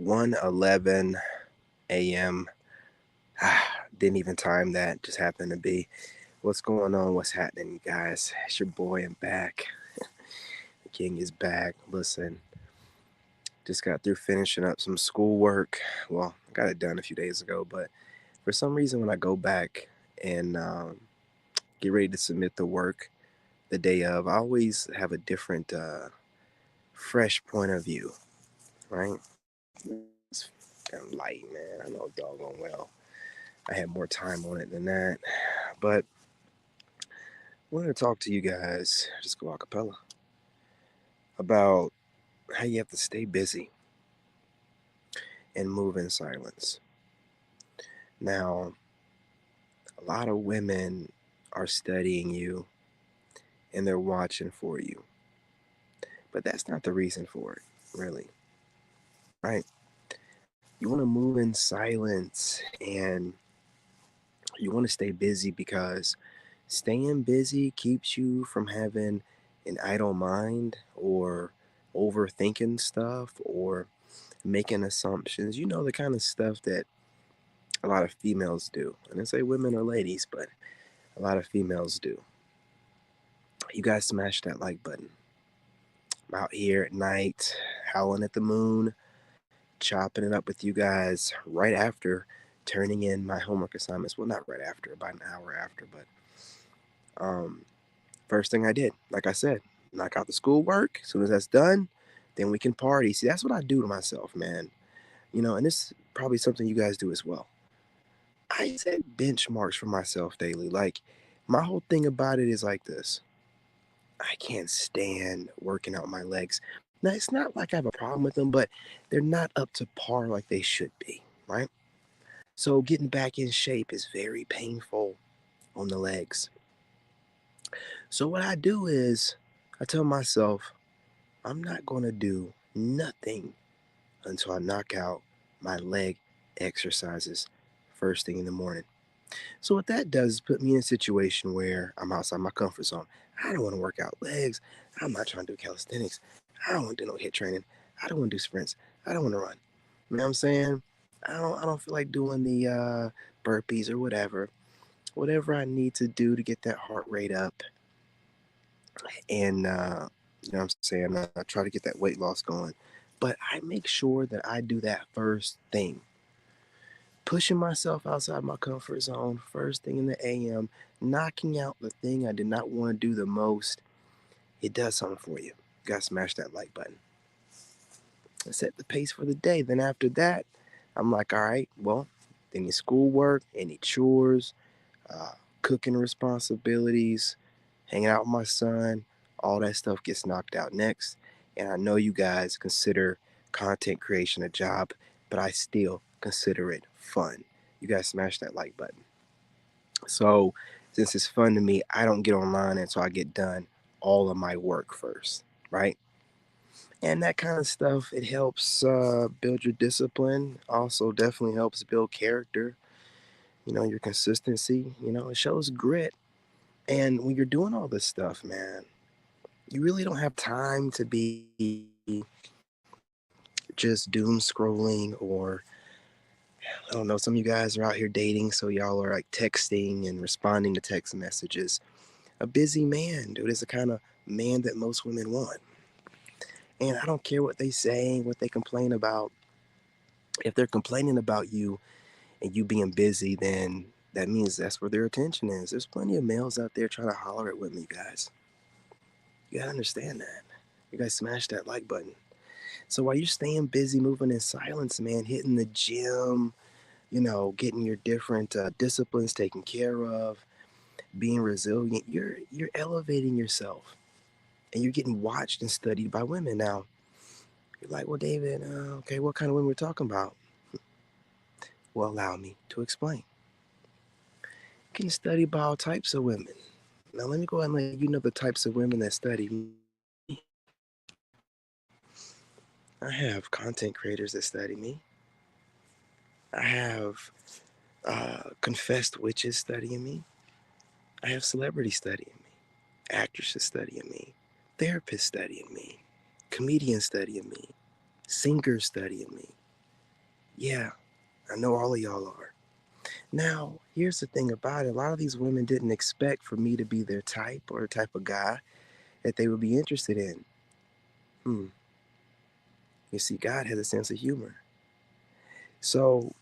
1:11 a.m. Didn't even time that. Just happened to be. What's going on? What's happening, you guys? It's your boy. I'm back. The king is back. Listen, just got through finishing up some schoolwork. Well, I got it done a few days ago, but for some reason, when I go back and get ready to submit the work the day of, I always have a different, fresh point of view, right? It's kind of light, man. I know doggone well. I had more time on it than that. But I wanted to talk to you guys, just go a cappella, about how you have to stay busy and move in silence. Now, a lot of women are studying you and they're watching for you, but that's not the reason for it, really, right? You want to move in silence and you want to stay busy because staying busy keeps you from having an idle mind or overthinking stuff or making assumptions. You know, the kind of stuff that a lot of females do. I didn't say women or ladies, but a lot of females do. You guys smash that like button. I'm out here at night, howling at the moon, chopping it up with you guys right after turning in my homework assignments. Well, not right after, about an hour after, but um, first thing I did, like I said, knock out the schoolwork. As soon as that's done, then we can party. See, that's what I do to myself, man. You know, and this is probably something you guys do as well. I set benchmarks for myself daily. Like, my whole thing about it is like this: I can't stand working out my legs. Now, it's not like I have a problem with them, but they're not up to par like they should be, right? So, getting back in shape is very painful on the legs. So, what I do is I tell myself, I'm not going to do nothing until I knock out my leg exercises first thing in the morning. So what that does is put me in a situation where I'm outside my comfort zone. I don't want to work out legs. I'm not trying to do calisthenics. I don't want to do no hit training. I don't want to do sprints. I don't want to run. You know what I'm saying? I don't feel like doing the burpees or whatever. Whatever I need to do to get that heart rate up and you know what I'm saying, I try to get that weight loss going. But I make sure that I do that first thing. Pushing myself outside my comfort zone first thing in the AM, knocking out the thing I did not want to do the most, it does something for you. You gotta smash that like button. Set the pace for the day. Then after that, I'm like, all right, well, any schoolwork, any chores, uh, cooking responsibilities, hanging out with my son, all that stuff gets knocked out next. And I know you guys consider content creation a job, but I still consider it fun. You guys smash that like button. So, since it's fun to me, I don't get online until I get done all of my work first, right? And that kind of stuff, it helps build your discipline. Also, definitely helps build character. You know, your consistency. You know, it shows grit. And when you're doing all this stuff, man, you really don't have time to be just doom scrolling or I don't know, some of you guys are out here dating, so y'all are like texting and responding to text messages. A busy man, dude, is the kind of man that most women want. And I don't care what they say, what they complain about. If they're complaining about you and you being busy, then that means that's where their attention is. There's plenty of males out there trying to holler at women, you guys. You gotta understand that. You guys smash that like button. So while you're staying busy, moving in silence, man, hitting the gym, you know, getting your different disciplines taken care of, being resilient, you're elevating yourself, and you're getting watched and studied by women. Now, you're like, well, David, okay, what kind of women we're talking about? Well, allow me to explain. You can study by all types of women. Now, let me go ahead and let you know the types of women that study me. I have content creators that study me. I have confessed witches studying me. I have celebrities studying me, actresses studying me, therapists studying me, comedians studying me, singers studying me. Yeah, I know all of y'all are. Now, here's the thing about it. A lot of these women didn't expect for me to be their type or the type of guy that they would be interested in. Hmm. You see, God has a sense of humor. So,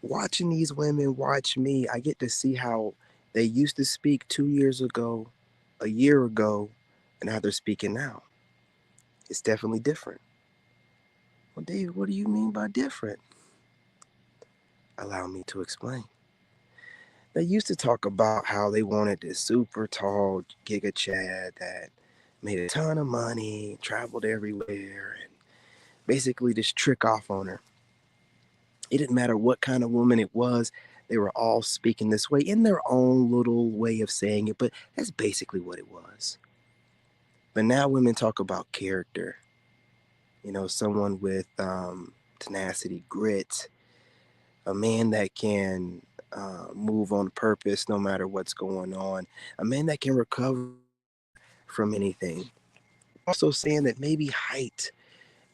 watching these women watch me, I get to see how they used to speak 2 years ago, a year ago, and how they're speaking now. It's definitely different. Well, David, what do you mean by different? Allow me to explain. They used to talk about how they wanted this super tall Giga Chad that made a ton of money, traveled everywhere, and basically just trick off on her. It didn't matter what kind of woman it was, they were all speaking this way in their own little way of saying it, but that's basically what it was. But now women talk about character, someone with tenacity, grit, a man that can move on purpose no matter what's going on, a man that can recover from anything. Also, saying that maybe height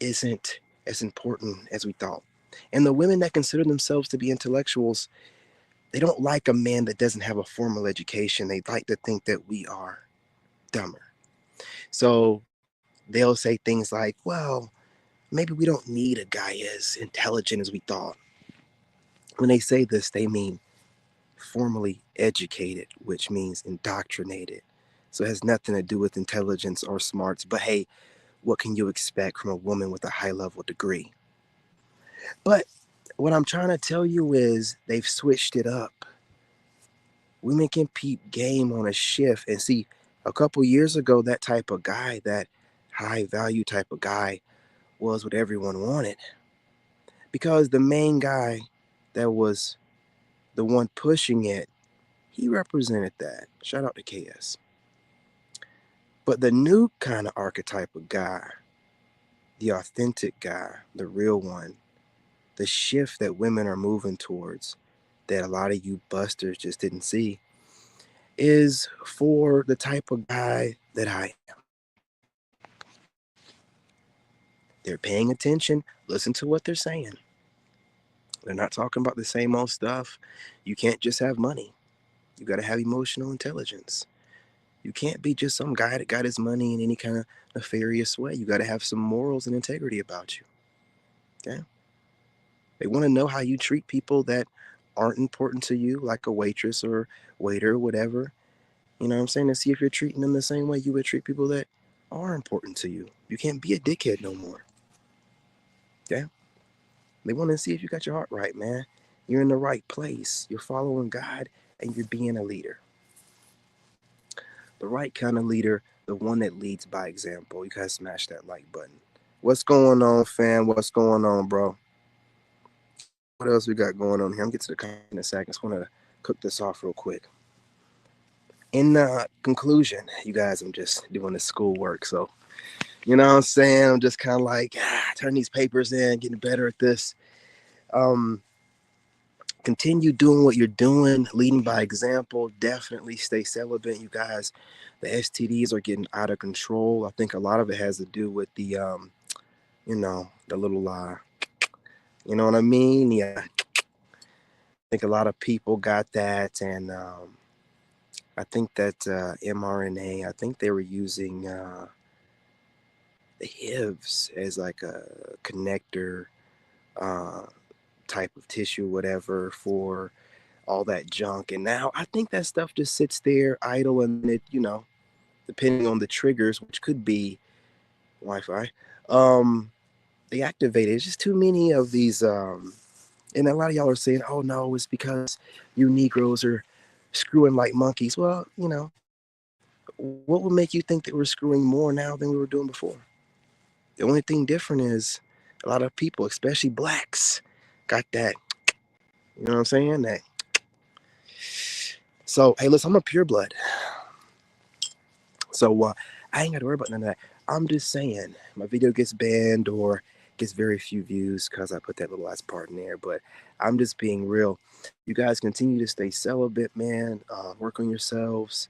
isn't as important as we thought. And the women that consider themselves to be intellectuals, they don't like a man that doesn't have a formal education. They like to think that we are dumber. So they'll say things like, well, maybe we don't need a guy as intelligent as we thought. When they say this, they mean formally educated, which means indoctrinated. So it has nothing to do with intelligence or smarts. But hey, what can you expect from a woman with a high level degree? But what I'm trying to tell you is they've switched it up. Women can peep game on a shift and see a couple years ago that type of guy, that high value type of guy, was what everyone wanted. Because the main guy that was the one pushing it, he represented that. Shout out to KS. But the new kind of archetype of guy, the authentic guy, the real one, the shift that women are moving towards that a lot of you busters just didn't see is for the type of guy that I am. They're paying attention, listen to what they're saying. They're not talking about the same old stuff. You can't just have money. You got to have emotional intelligence. You can't be just some guy that got his money in any kind of nefarious way. You got to have some morals and integrity about you. Okay? They want to know how you treat people that aren't important to you, like a waitress or waiter or whatever. You know what I'm saying? To see if you're treating them the same way you would treat people that are important to you. You can't be a dickhead no more. Okay? They want to see if you got your heart right, man. You're in the right place. You're following God and you're being a leader. The right kind of leader, the one that leads by example. You gotta smash that like button. What's going on, fam? What's going on, bro? What else we got going on here? I'm getting to the comment in a second. I just want to cook this off real quick. In conclusion, you guys, I'm just doing the schoolwork. So, you know what I'm saying? I'm just kind of like, turn these papers in, getting better at this. Um, Continue doing what you're doing, leading by example. Definitely stay celibate, you guys. The STDs are getting out of control. I think a lot of it has to do with the little, you know what I mean? Yeah, I think a lot of people got that, and I think that mRNA. I think they were using the HIVs as like a connector uh, type of tissue, whatever, for all that junk. And now I think that stuff just sits there idle and depending on the triggers, which could be Wi-Fi, um, they activate it. It's just too many of these. And a lot of y'all are saying, oh no, it's because you Negroes are screwing like monkeys. Well, what would make you think that we're screwing more now than we were doing before? The only thing different is a lot of people, especially blacks, got that. You know what I'm saying? That. So, hey, listen, I'm a pure blood. So I ain't got to worry about none of that. I'm just saying, my video gets banned or gets very few views because I put that little last part in there. But I'm just being real. You guys continue to stay celibate, man. Work on yourselves.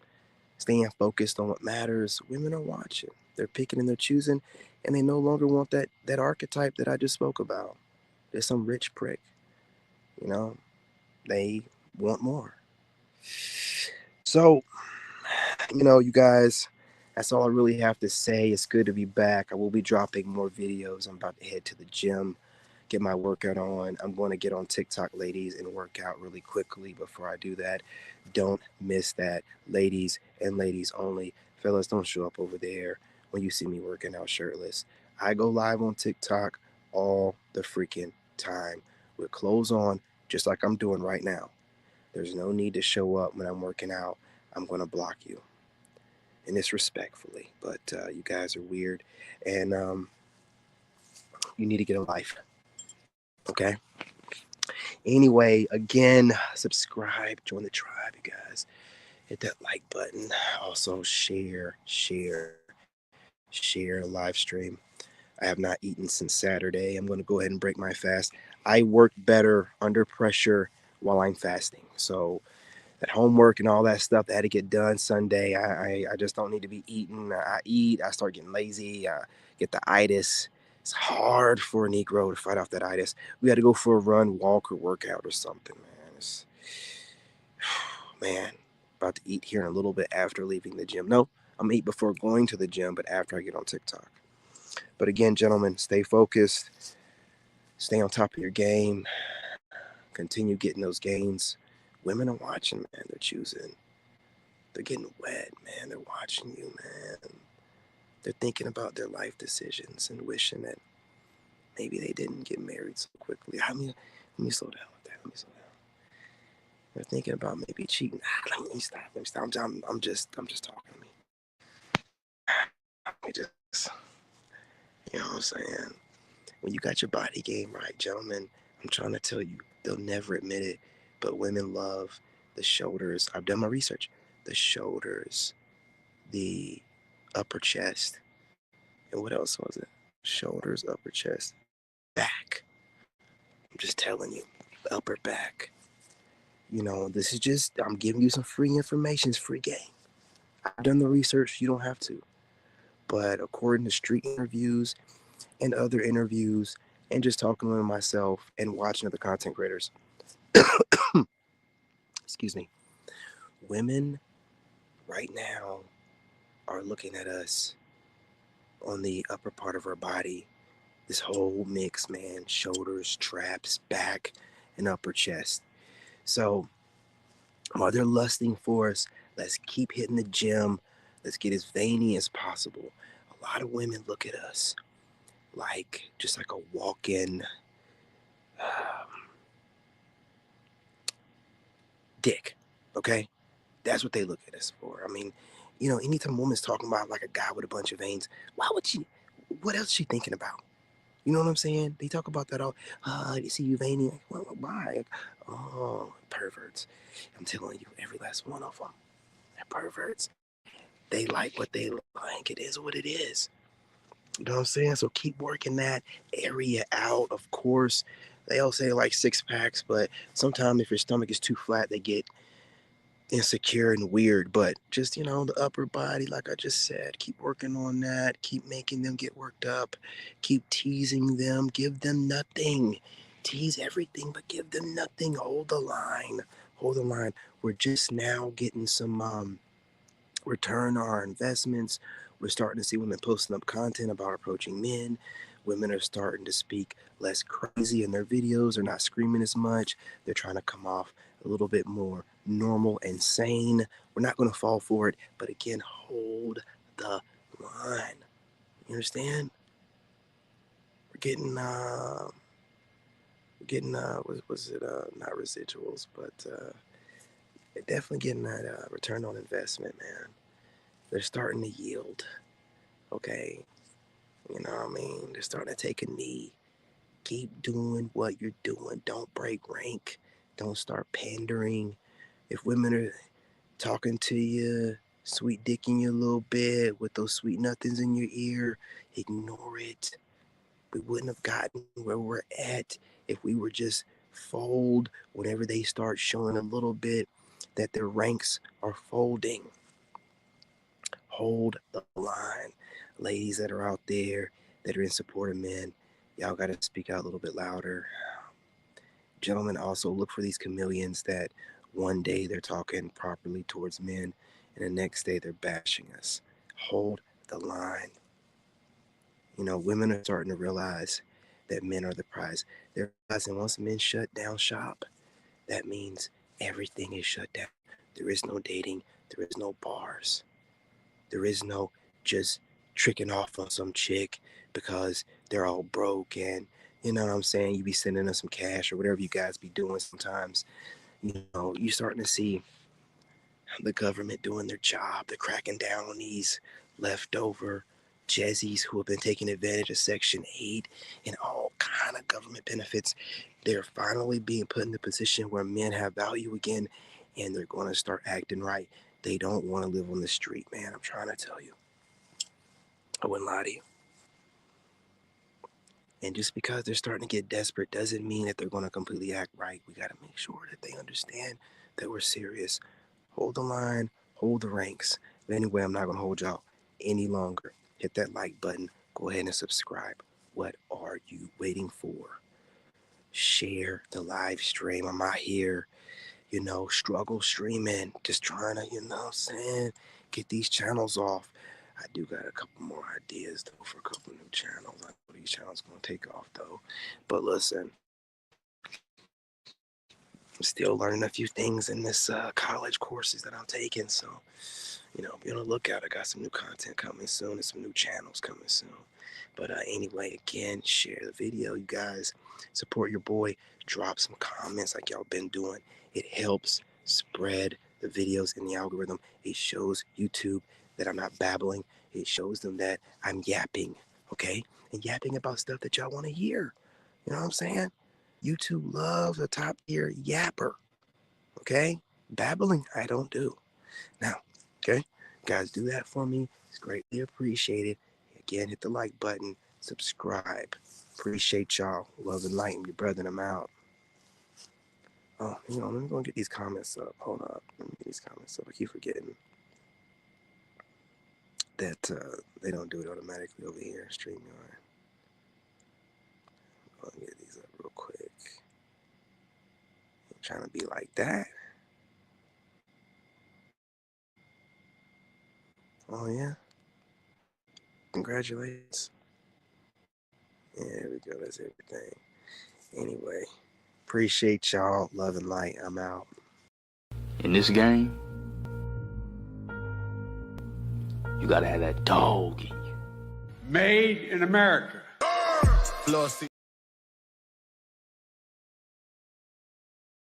Staying focused on what matters. Women are watching. They're picking and they're choosing, and they no longer want that archetype that I just spoke about. There's some rich prick, you know, they want more. So, you guys, that's all I really have to say. It's good to be back. I will be dropping more videos. I'm about to head to the gym, get my workout on. I'm going to get on TikTok, ladies, and work out really quickly. Before I do that, don't miss that. Ladies and ladies only. Fellas, don't show up over there when you see me working out shirtless. I go live on TikTok all the freaking time with clothes on, just like I'm doing right now. There's no need to show up when I'm working out. I'm going to block you. And it's respectfully, but you guys are weird. And you need to get a life. Okay? Anyway, again, subscribe, join the tribe, you guys. Hit that like button. Also, share the live stream. I have not eaten since Saturday. I'm going to go ahead and break my fast. I work better under pressure while I'm fasting. So that homework and all that stuff that had to get done Sunday. I just don't need to be eating. I eat. I start getting lazy. I get the itis. It's hard for a Negro to fight off that itis. We had to go for a run, walk, or workout or something, man. Man, about to eat here in a little bit after leaving the gym. No, I'm gonna eat before going to the gym, but after I get on TikTok. But again, gentlemen, stay focused. Stay on top of your game. Continue getting those gains. Women are watching, man. They're choosing. They're getting wet, man. They're watching you, man. They're thinking about their life decisions and wishing that maybe they didn't get married so quickly. Let me slow down with that. Let me slow down. They're thinking about maybe cheating. Let me stop. Let me stop. I'm just talking to me. Let me just, you know what I'm saying? When you got your body game right, gentlemen, I'm trying to tell you, they'll never admit it, but women love the shoulders. I've done my research. The shoulders, the upper chest, and what else was it? Shoulders, upper chest, back. I'm just telling you, upper back. This is just, I'm giving you some free information. It's free game. I've done the research. You don't have to. But according to street interviews and other interviews, and just talking with myself and watching other content creators, excuse me, women right now are looking at us on the upper part of our body. This whole mix, man, shoulders, traps, back, and upper chest. So while they're lusting for us, let's keep hitting the gym. Let's get as veiny as possible. A lot of women look at us like just like a walk-in dick. Okay, that's what they look at us for. I mean, anytime a woman's talking about like a guy with a bunch of veins, why would she? What else is she thinking about? You know what I'm saying? They talk about that all. You see you veiny. Like, well, why? Like, oh, perverts. I'm telling you, every last one of them. They're perverts. They like what they like. It is what it is. You know what I'm saying? So keep working that area out. Of course, they all say like six packs, but sometimes if your stomach is too flat, they get insecure and weird. But just, the upper body, like I just said, keep working on that. Keep making them get worked up. Keep teasing them. Give them nothing. Tease everything, but give them nothing. Hold the line. Hold the line. We're just now getting some return on our investments. We're starting to see women posting up content about approaching men. Women are starting to speak less crazy in their videos. They're not screaming as much. They're trying to come off a little bit more normal and sane. We're not going to fall for it, but again, hold the line. You understand? We're getting was it not residuals, but definitely getting that return on investment, man. They're starting to yield. Okay, you know what I mean? They're starting to take a knee. Keep doing what you're doing. Don't break rank. Don't start pandering. If women are talking to you, sweet dicking you a little bit with those sweet nothings in your ear, ignore it. We wouldn't have gotten where we're at if we were just fold whenever they start showing a little bit that their ranks are folding. Hold the line. Ladies that are out there that are in support of men, Y'all got to speak out a little bit louder. Gentlemen, also look for these chameleons that one day they're talking properly towards men and the next day they're bashing us. Hold the line. You know, women are starting to realize that men are the prize. They're realizing once men shut down shop, that means everything is shut down. There is no dating. There is no bars. There is no just tricking off on some chick because they're all broke and you know what I'm saying? You be sending us some cash or whatever you guys be doing sometimes. You know, you're starting to see the government doing their job. They're cracking down on these leftover Jezzies who have been taking advantage of Section 8 and all kind of government benefits. They're finally being put in the position where men have value again and they're going to start acting right. They don't want to live on the street, man. I'm trying to tell you. I wouldn't lie to you. And just because they're starting to get desperate doesn't mean that they're going to completely act right. We got to make sure that they understand that we're serious. Hold the line, hold the ranks. But anyway, I'm not going to hold y'all any longer. Hit that like button. Go ahead and subscribe. What are you waiting for? Share the live stream. I'm out here, you know, struggle streaming, just trying to, you know what I'm saying, get these channels off. I do got a couple more ideas, though, for a couple new channels. I know these channels going to take off, though. But listen, I'm still learning a few things in this college courses that I'm taking, so you know, be on the lookout. I got some new content coming soon and some new channels coming soon. But anyway, again, share the video, you guys. Support your boy. Drop some comments like y'all been doing. It helps spread the videos in the algorithm. It shows YouTube that I'm not babbling. It shows them that I'm yapping, okay? And yapping about stuff that y'all want to hear. You know what I'm saying? YouTube loves a top tier yapper, okay? Babbling, I don't do. Now, okay, guys, do that for me. It's greatly appreciated. Again, hit the like button, subscribe. Appreciate y'all. Love and light, your brother, and I'm out. Oh, you know, let me go and get these comments up. Hold up. Let me get these comments up. I keep forgetting that they don't do it automatically over here, StreamYard. Let me get these up real quick. I'm trying to be like that. Oh, yeah. Congratulations. Yeah, there we go. That's everything. Anyway, appreciate y'all. Love and light. I'm out. In this game, you gotta have that dog in you. Made in America.